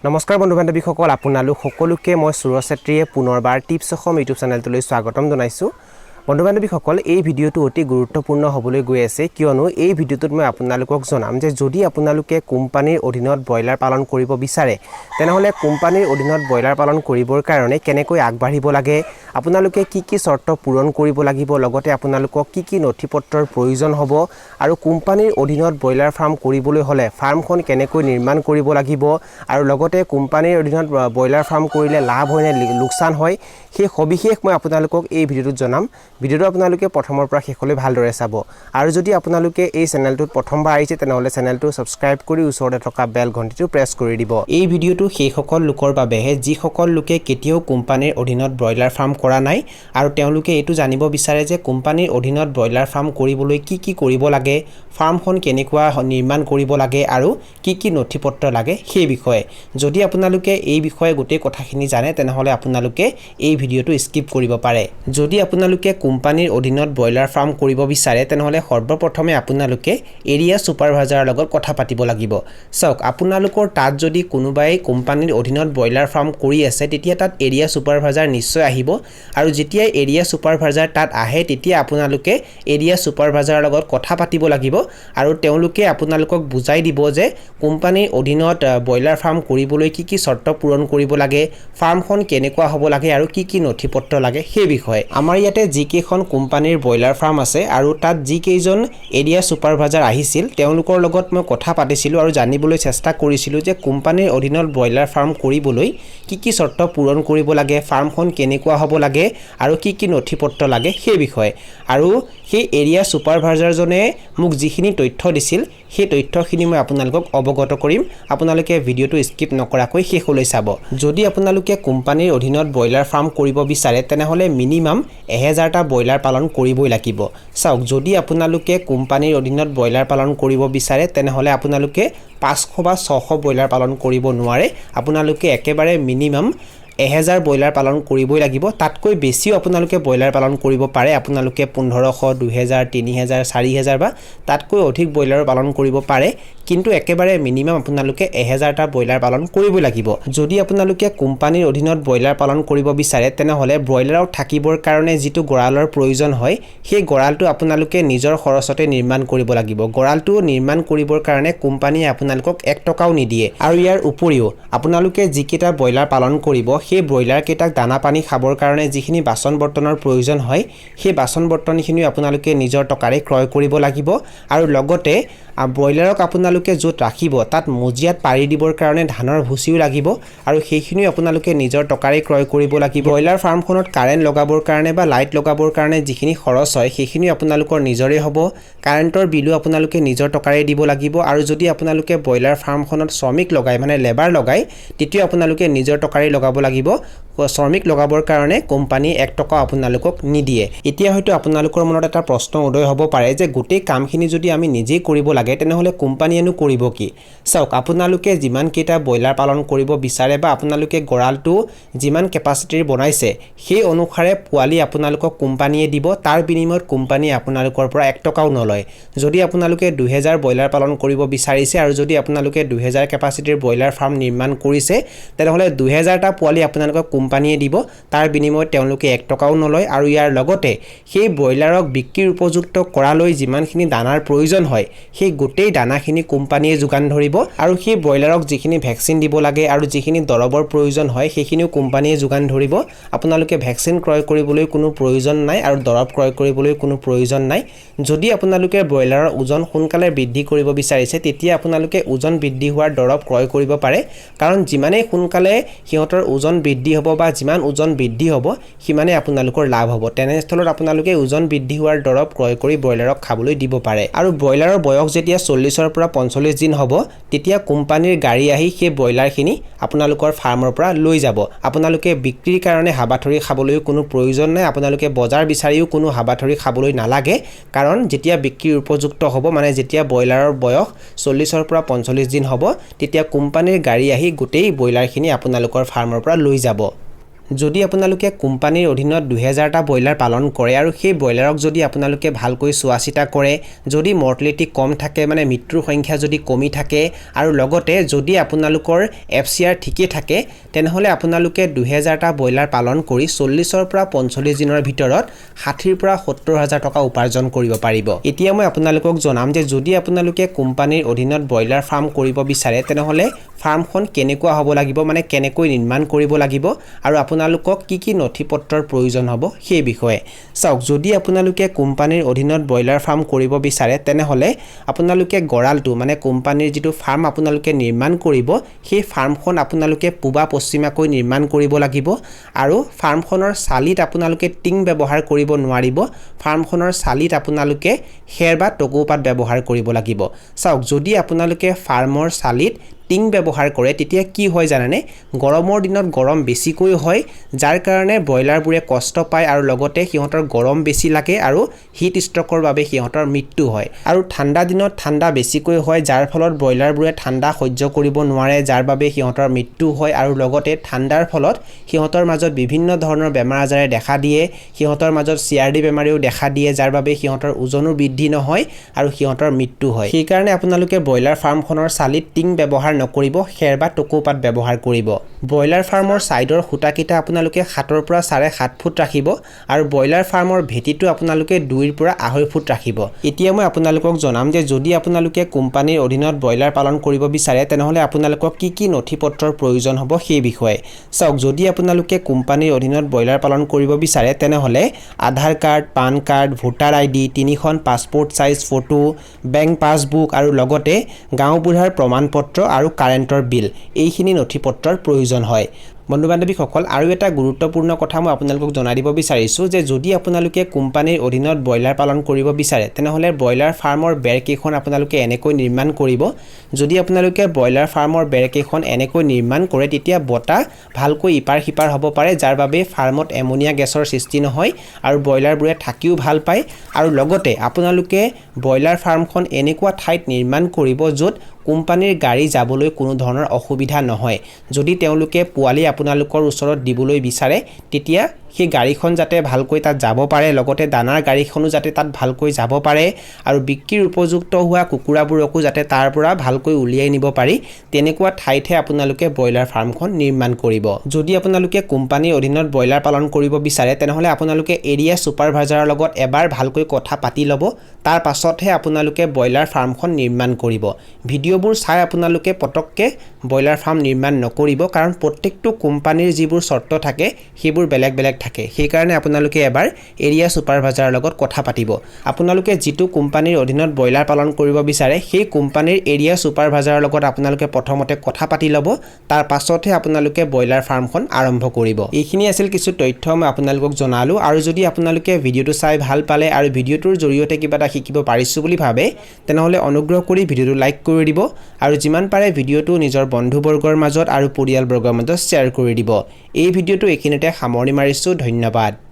নমস্কাৰ বন্ধু বান্ধৱীসকল আপোনালোক সকলোকে মই সুৰজ ছেত্ৰীয়ে পুনৰবাৰ টিপছ অসম ইউটিউব চেনেলটোলৈ স্বাগতম জনাইছোঁ। বন্ধু বান্ধৱীসকল এই ভিডিঅ'টো অতি গুৰুত্বপূৰ্ণ হ'বলৈ গৈ আছে কিয়নো এই ভিডিঅ'টোত মই আপোনালোকক জনাম যে যদি আপোনালোকে কোম্পানীৰ অধীনত ব্ৰইলাৰ পালন কৰিব বিচাৰে তেনেহ'লে কোম্পানীৰ অধীনত ব্ৰইলাৰ পালন কৰিবৰ কাৰণে কেনেকৈ আগবাঢ়িব লাগে, আপোনালোকে কি কি চৰ্ত পূৰণ কৰিব লাগিব, লগতে আপোনালোকক কি কি নথিপত্ৰৰ প্ৰয়োজন হ'ব আৰু কোম্পানীৰ অধীনত ব্ৰইলাৰ ফাৰ্ম কৰিবলৈ হ'লে ফাৰ্মখন কেনেকৈ নিৰ্মাণ কৰিব লাগিব আৰু লগতে কোম্পানীৰ অধীনত ব্ৰইলাৰ ফাৰ্ম কৰিলে লাভ হয় নে লোকচান হয় সেই সবিশেষ মই আপোনালোকক এই ভিডিঅ'টোত জনাম। ভিডিঅ'টো আপোনালোকে প্ৰথমৰ পৰা শেষলৈ ভালদৰে চাব আৰু যদি আপোনালোকে এই চেনেলটোত প্ৰথমবাৰ আহিছে তেনেহ'লে চেনেলটো ছাবস্ক্ৰাইব কৰি ওচৰতে থকা বেল ঘণ্টিটো প্ৰেছ কৰি দিব। এই ভিডিঅ'টো সেইসকল লোকৰ বাবেহে যিসকল লোকে কেতিয়াও কোম্পানীৰ অধীনত ব্ৰইলাৰ ফাৰ্ম কৰা নাই আৰু তেওঁলোকে এইটো জানিব বিচাৰে যে কোম্পানীৰ অধীনত ব্ৰইলাৰ ফাৰ্ম কৰিবলৈ কি কি কৰিব লাগে, ফাৰ্মখন কেনেকুৱা নিৰ্মাণ কৰিব লাগে আৰু কি কি নথিপত্ৰ লাগে সেই বিষয়ে। যদি আপোনালোকে এই বিষয়ে গোটেই কথাখিনি জানে তেনেহ'লে আপোনালোকে এই ভিডিঅ'টো স্কিপ কৰিব পাৰে। যদি আপোনালোকে কোম্পানীৰ অধীনত ব্ৰইলাৰ ফাৰ্ম কৰিব বিচাৰে তেনেহ'লে সৰ্বপ্ৰথমে আপোনালোকে এৰিয়া ছুপাৰভাইজাৰৰ লগত কথা পাতিব লাগিব। চাওক, আপোনালোকৰ তাত যদি কোনোবাই কোম্পানীৰ অধীনত ব্ৰইলাৰ ফাৰ্ম কৰি আছে তেতিয়া তাত এৰিয়া ছুপাৰভাইজাৰ নিশ্চয় আহিব আৰু যেতিয়া এৰিয়া ছুপাৰভাইজাৰ তাত আহে তেতিয়া আপোনালোকে এৰিয়া ছুপাৰভাইজাৰৰ লগত কথা পাতিব লাগিব আৰু তেওঁলোকে আপোনালোকক বুজাই দিব যে কোম্পানীৰ অধীনত ব্ৰইলাৰ ফাৰ্ম কৰিবলৈ কি কি চৰ্ত পূৰণ কৰিব লাগে, ফাৰ্মখন কেনেকুৱা হ'ব লাগে আৰু কি কি নথিপত্ৰ লাগে সেই বিষয়ে। আমাৰ ইয়াতে যিকেইখন কোম্পানীৰ ব্ৰইলাৰ ফাৰ্ম আছে আৰু তাত যিকেইজন এৰিয়া ছুপাৰভাইজাৰ আহিছিল তেওঁলোকৰ লগত মই কথা পাতিছিলোঁ আৰু জানিবলৈ চেষ্টা কৰিছিলোঁ যে কোম্পানীৰ অধীনত ব্ৰইলাৰ ফাৰ্ম কৰিবলৈ কি কি চৰ্ত পূৰণ কৰিব লাগে, ফাৰ্মখন কেনেকুৱা হ'ব লাগে আৰু কি কি নথিপত্ৰ লাগে সেই বিষয়ে। আৰু সেই এৰিয়া ছুপাৰভাইজাৰজনে মোক যিখিনি তথ্য দিছিল সেই তথ্যখিনি মই আপোনালোকক অৱগত কৰিম। আপোনালোকে ভিডিঅ'টো স্কিপ নকৰাকৈ শেষলৈ চাব। যদি আপোনালোকে কোম্পানীৰ অধীনত ব্ৰইলাৰ ফাৰ্ম কৰিব বিচাৰে তেনেহ'লে মিনিমাম 1000টা ব্ৰইলাৰ পালন কৰিবই লাগিব। চাওক, যদি আপোনালোকে কোম্পানীৰ অধীনত ব্ৰইলাৰ পালন কৰিব বিচাৰে তেনেহ'লে আপোনালোকে 500 বা 600 ব্ৰইলাৰ পালন কৰিব নোৱাৰে। আপোনালোকে একেবাৰে মিনিমাম 1000 ব্ৰইলাৰ পালন কৰিবই লাগিব। তাতকৈ বেছিও আপোনালোকে ব্ৰইলাৰ পালন কৰিব পাৰে। আপোনালোকে 1500, 2000, 3000, 4000 বা তাতকৈ অধিক ব্ৰইলাৰ পালন কৰিব পাৰে, কিন্তু একেবাৰে মিনিমাম আপোনালোকে 1000টা ব্ৰইলাৰ পালন কৰিবই লাগিব। যদি আপোনালোকে কোম্পানীৰ অধীনত ব্ৰইলাৰ পালন কৰিব বিচাৰে তেনেহ'লে ব্ৰইলাৰক থাকিবৰ কাৰণে যিটো গঁৰালৰ প্ৰয়োজন হয় সেই গঁৰালটো আপোনালোকে নিজৰ খৰচতে নিৰ্মাণ কৰিব লাগিব। গঁৰালটো নিৰ্মাণ কৰিবৰ কাৰণে কোম্পানীয়ে আপোনালোকক 1 টকাও নিদিয়ে। আৰু ইয়াৰ উপৰিও আপোনালোকে যিকেইটা ব্ৰইলাৰ পালন কৰিব সেই ব্ৰইলাৰ কেইটাক দানা পানী খাবৰ কাৰণে যিখিনি বাচন বৰ্তনৰ প্ৰয়োজন হয় সেই বাচন বৰ্তনখিনিও আপোনালোকে নিজৰ টকাৰে ক্ৰয় কৰিব লাগিব। আৰু লগতে ব্ৰইলাৰক আপোনালোকে য'ত ৰাখিব তাত মজিয়াত পাৰি দিবৰ কাৰণে ধানৰ ভুচিও লাগিব আৰু সেইখিনিও আপোনালোকে নিজৰ টকাৰে ক্ৰয় কৰিব লাগিব। ব্ৰইলাৰ ফাৰ্মখনত কাৰেণ্ট লগাবৰ কাৰণে বা লাইট লগাবৰ কাৰণে যিখিনি খৰচ হয় সেইখিনি আপোনালোকৰ নিজৰে হ'ব। কাৰেণ্টৰ বিলো আপোনালোকে নিজৰ টকাৰে দিব লাগিব। আৰু যদি আপোনালোকে ব্ৰইলাৰ ফাৰ্মখনত শ্ৰমিক লগায় মানে লেবাৰ লগায় তেতিয়া আপোনালোকে নিজৰ টকাৰে লগাব লাগিব। শ্ৰমিক লগাবৰ কাৰণে কোম্পানীয়ে 1 টকা আপোনালোকক নিদিয়ে। এতিয়া হয়তো আপোনালোকৰ মনত এটা প্ৰশ্ন উদয় হ'ব পাৰে যে গোটেই কামখিনি যদি আমি নিজেই কৰিব লাগে তেনেহ'লে কোম্পানীয়েনো কৰিব কি? চাওক, আপোনালোকে যিমান কেইটা ব্ৰইলাৰ পালন কৰিব বিচাৰে বা আপোনালোকে গঁৰালটো যিমান কেপাচিটিৰ বনাইছে সেই অনুসাৰে পোৱালি আপোনালোকক কোম্পানীয়ে দিব। তাৰ বিনিময়ত কোম্পানীয়ে আপোনালোকৰ পৰা 1 টকাও নলয়। যদি আপোনালোকে 2000 ব্ৰইলাৰ পালন কৰিব বিচাৰিছে আৰু যদি আপোনালোকে 2000 কেপাচিটিৰ ব্ৰইলাৰ ফাৰ্ম নিৰ্মাণ কৰিছে তেনেহ'লে 2000টা পোৱালি আপোনালোকক কোম্পানীয়ে দিব। তাৰ বিনিময়ত তেওঁলোকে 1 টকাও নলয়। আৰু ইয়াৰ লগতে সেই ব্ৰইলাৰক বিক্ৰীৰ উপযুক্ত কৰালৈ যিমানখিনি দানাৰ প্ৰয়োজন হয় সেই গোটেই দানাখিনি কোম্পানীয়ে যোগান ধৰিব। আৰু সেই ব্ৰইলাৰক যিখিনি ভেকচিন দিব লাগে আৰু যিখিনি দৰৱৰ প্ৰয়োজন হয় সেইখিনিও কোম্পানীয়ে যোগান ধৰিব। আপোনালোকে ভেকচিন ক্ৰয় কৰিবলৈ কোনো প্ৰয়োজন নাই আৰু দৰৱ ক্ৰয় কৰিবলৈ কোনো প্ৰয়োজন নাই। যদি আপোনালোকে ব্ৰইলাৰৰ ওজন সোনকালে বৃদ্ধি কৰিব বিচাৰিছে তেতিয়া আপোনালোকে ওজন বৃদ্ধি হোৱাৰ দৰৱ ক্ৰয় কৰিব পাৰে, কাৰণ যিমানেই সোনকালে সিহঁতৰ ওজন বৃদ্ধি হ'ব বা যিমান ওজন বৃদ্ধি হ'ব সিমানে আপোনালোকৰ লাভ হ'ব। তেনেস্থলত আপোনালোকে ওজন বৃদ্ধি হোৱাৰ দৰৱ ক্ৰয় কৰি ব্ৰইলাৰক খাবলৈ দিব পাৰে। আৰু ব্ৰইলাৰৰ বয়স যেতিয়া 40ৰ পৰা 45 দিন হ'ব তেতিয়া কোম্পানীৰ গাড়ী আহি সেই ব্ৰইলাৰখিনি আপোনালোকৰ ফাৰ্মৰ পৰা লৈ যাব। আপোনালোকে বিক্ৰীৰ কাৰণে হাবাথৰি খাবলৈও কোনো প্ৰয়োজন নাই। আপোনালোকে বজাৰ বিচাৰিও কোনো হাবাথৰি খাবলৈ নালাগে, কাৰণ যেতিয়া বিক্ৰীৰ উপযুক্ত হ'ব মানে যেতিয়া ব্ৰইলাৰৰ বয়স 40ৰ পৰা 45 দিন হ'ব তেতিয়া কোম্পানীৰ গাড়ী আহি গোটেই ব্ৰইলাৰখিনি আপোনালোকৰ ফাৰ্মৰ পৰা লৈ যাব। যদি আপোনালোকে কোম্পানীৰ অধীনত 2000টা ব্ৰইলাৰ পালন কৰে আৰু সেই ব্ৰইলাৰক যদি আপোনালোকে ভালকৈ চোৱা চিতা কৰে, যদি মৰ্টেলিটি কম থাকে মানে মৃত্যুৰ সংখ্যা যদি কমি থাকে আৰু লগতে যদি আপোনালোকৰ FCR ঠিকই থাকে, তেনেহ'লে আপোনালোকে 2000টা ব্ৰইলাৰ পালন কৰি 40ৰ পৰা 45 দিনৰ ভিতৰত 60ৰ পৰা 70,000 টকা উপাৰ্জন কৰিব পাৰিব। এতিয়া মই আপোনালোকক জনাম যে যদি আপোনালোকে কোম্পানীৰ অধীনত ব্ৰইলাৰ ফাৰ্ম কৰিব বিচাৰে, তেনেহ'লে ফাৰ্মখন কেনেকুৱা হ'ব লাগিব, মানে কেনেকৈ নিৰ্মাণ কৰিব লাগিব আৰু আপোনালোকক কি কি নথিপত্ৰৰ প্ৰয়োজন হ'ব সেই বিষয়ে চাওক। যদি আপোনালোকে কোম্পানীৰ অধীনত ব্ৰইলাৰ ফাৰ্ম কৰিব বিচাৰে, তেনেহ'লে আপোনালোকে গড়ালটো মানে কোম্পানীৰ যিটো ফাৰ্ম আপোনালোকে নিৰ্মাণ কৰিব, সেই ফাৰ্মখন আপোনালোকে পূবা পশ্চিমাকৈ নিৰ্মাণ কৰিব লাগিব আৰু ফাৰ্মখনৰ চালিত আপোনালোকে টিং ব্যৱহাৰ কৰিব নোৱাৰিব। ফাৰ্মখনৰ চালিত আপোনালোকে খেৰ বা টকৌপাত ব্যৱহাৰ কৰিব লাগিব। চাওক, যদি আপোনালোকে ফাৰ্মৰ চালিত টিং ব্যৱহাৰ কৰে তেতিয়া কি হয় জানেনে, গৰমৰ দিনত গৰম বেছিকৈ হয়, যাৰ কাৰণে ব্ৰইলাৰবোৰে কষ্ট পায় আৰু লগতে সিহঁতৰ গৰম বেছি লাগে আৰু হিট ষ্ট্ৰকৰ বাবে সিহঁতৰ মৃত্যু হয়। আৰু ঠাণ্ডা দিনত ঠাণ্ডা বেছিকৈ হয়, যাৰ ফলত ব্ৰইলাৰবোৰে ঠাণ্ডা সহ্য কৰিব নোৱাৰে, যাৰ বাবে সিহঁতৰ মৃত্যু হয়। আৰু লগতে ঠাণ্ডাৰ ফলত সিহঁতৰ মাজত বিভিন্ন ধৰণৰ বেমাৰ আজাৰে দেখা দিয়ে, সিহঁতৰ মাজত CRD বেমাৰেও দেখা দিয়ে, যাৰ বাবে সিহঁতৰ ওজনো বৃদ্ধি নহয় আৰু সিহঁতৰ মৃত্যু হয়। সেইকাৰণে আপোনালোকে ব্ৰইলাৰ ফাৰ্মখনৰ চালিত টিং ব্যৱহাৰ নকৰিব, খেৰ বা টকৌপাত ব্যৱহাৰ কৰিব। ব্ৰইলাৰ ফাৰ্মৰ ছাইডৰ খুঁটাকেইটা আপোনালোকে 7ৰ পৰা 7.5 ফুট ৰাখিব আৰু ব্ৰইলাৰ ফাৰ্মৰ ভেটিটো আপোনালোকে 2ৰ পৰা 2.5 ফুট ৰাখিব। এতিয়া মই আপোনালোকক জনাম যে যদি আপোনালোকে কোম্পানীৰ অধীনত ব্ৰইলাৰ পালন কৰিব বিচাৰে, তেনেহ'লে আপোনালোকক কি কি নথিপত্ৰৰ প্ৰয়োজন হ'ব সেই বিষয়ে চাওক। যদি আপোনালোকে কোম্পানীৰ অধীনত ব্ৰইলাৰ পালন কৰিব বিচাৰে, তেনেহ'লে Aadhaar card, PAN card, voter ID, 3খন passport size photo, bank passbook আৰু লগতে গাঁওবুঢ়াৰ প্ৰমাণপত্ৰ আৰু কাৰেণ্টৰ বিল, এইখিনি নথিপত্ৰৰ প্ৰয়োজন হয়। বন্ধু বান্ধৱীসকল, আৰু এটা গুৰুত্বপূৰ্ণ কথা মই আপোনালোকক জনাই দিব বিচাৰিছোঁ যে যদি আপোনালোকে কোম্পানীৰ অধীনত ব্ৰইলাৰ পালন কৰিব বিচাৰে, তেনেহ'লে ব্ৰইলাৰ ফাৰ্মৰ বেৰকেইখন আপোনালোকে এনেকৈ নিৰ্মাণ কৰিব। যদি আপোনালোকে ব্ৰইলাৰ ফাৰ্মৰ বেৰকেইখন এনেকৈ নিৰ্মাণ কৰে, তেতিয়া বতাহ ভালকৈ ইপাৰ সিপাৰ হ'ব পাৰে, যাৰ বাবে ফাৰ্মত এমনিয়া গেছৰ সৃষ্টি নহয় আৰু ব্ৰইলাৰবোৰে থাকিও ভাল পায়। আৰু লগতে আপোনালোকে ব্ৰইলাৰ ফাৰ্মখন এনেকুৱা ঠাইত নিৰ্মাণ কৰিব য'ত কোম্পানীৰ গাড়ী যাবলৈ কোনো ধৰণৰ অসুবিধা নহয়। যদি তেওঁলোকে পোৱালি আপোনালোকৰ ওচৰত দিবলৈ বিচাৰে, তেতিয়া সেই গাড়ীখন যাতে ভালকৈ তাত যাব পাৰে, লগতে দানাৰ গাড়ীখনো যাতে তাত ভালকৈ যাব পাৰে আৰু বিক্ৰীৰ উপযুক্ত হোৱা কুকুৰাবোৰকো যাতে তাৰ পৰা ভালকৈ উলিয়াই নিব পাৰি, তেনেকুৱা ঠাইতহে আপোনালোকে ব্ৰইলাৰ ফাৰ্মখন নিৰ্মাণ কৰিব। যদি আপোনালোকে কোম্পানীৰ অধীনত ব্ৰইলাৰ পালন কৰিব বিচাৰে, তেনেহ'লে আপোনালোকে এৰিয়া ছুপাৰভাইজাৰৰ লগত এবাৰ ভালকৈ কথা পাতি ল'ব, তাৰ পাছতহে আপোনালোকে ব্ৰইলাৰ ফাৰ্মখন নিৰ্মাণ কৰিব। ভিডিঅ'বোৰ চাই আপোনালোকে পটককৈ ব্ৰইলাৰ ফাৰ্ম নিৰ্মাণ নকৰিব, কাৰণ প্ৰত্যেকটো কোম্পানীৰ যিবোৰ চৰ্ত থাকে সেইবোৰ বেলেগ বেলেগ থাকে। সেইকাৰণে আপোনালোকে এবাৰ এৰিয়া ছুপাৰভাইজাৰৰ লগত কথা পাতিব। আপোনালোকে যিটো কোম্পানীৰ অধীনত ব্ৰইলাৰ পালন কৰিব বিচাৰে, সেই কোম্পানীৰ এৰিয়া ছুপাৰভাইজাৰৰ লগত আপোনালোকে প্ৰথমতে কথা পাতি ল'ব, তাৰ পাছতহে আপোনালোকে ব্ৰইলাৰ ফাৰ্মখন আৰম্ভ কৰিব। এইখিনি আছিল কিছু তথ্য মই আপোনালোকক জনালোঁ। আৰু যদি আপোনালোকে ভিডিঅ'টো চাই ভাল পালে আৰু ভিডিঅ'টোৰ জৰিয়তে কিবা এটা শিকিব পাৰিছোঁ বুলি ভাবে, তেনেহ'লে অনুগ্ৰহ কৰি ভিডিঅ'টো লাইক কৰি দিব আৰু যিমান পাৰে ভিডিঅ'টো নিজৰ বন্ধুবৰ্গৰ মাজত আৰু পৰিয়ালবৰ্গৰ মাজত শ্বেয়াৰ কৰি দিব। এই ভিডিঅ'টো এইখিনিতে সামৰণি মাৰিছোঁ। ধন্যবাদ।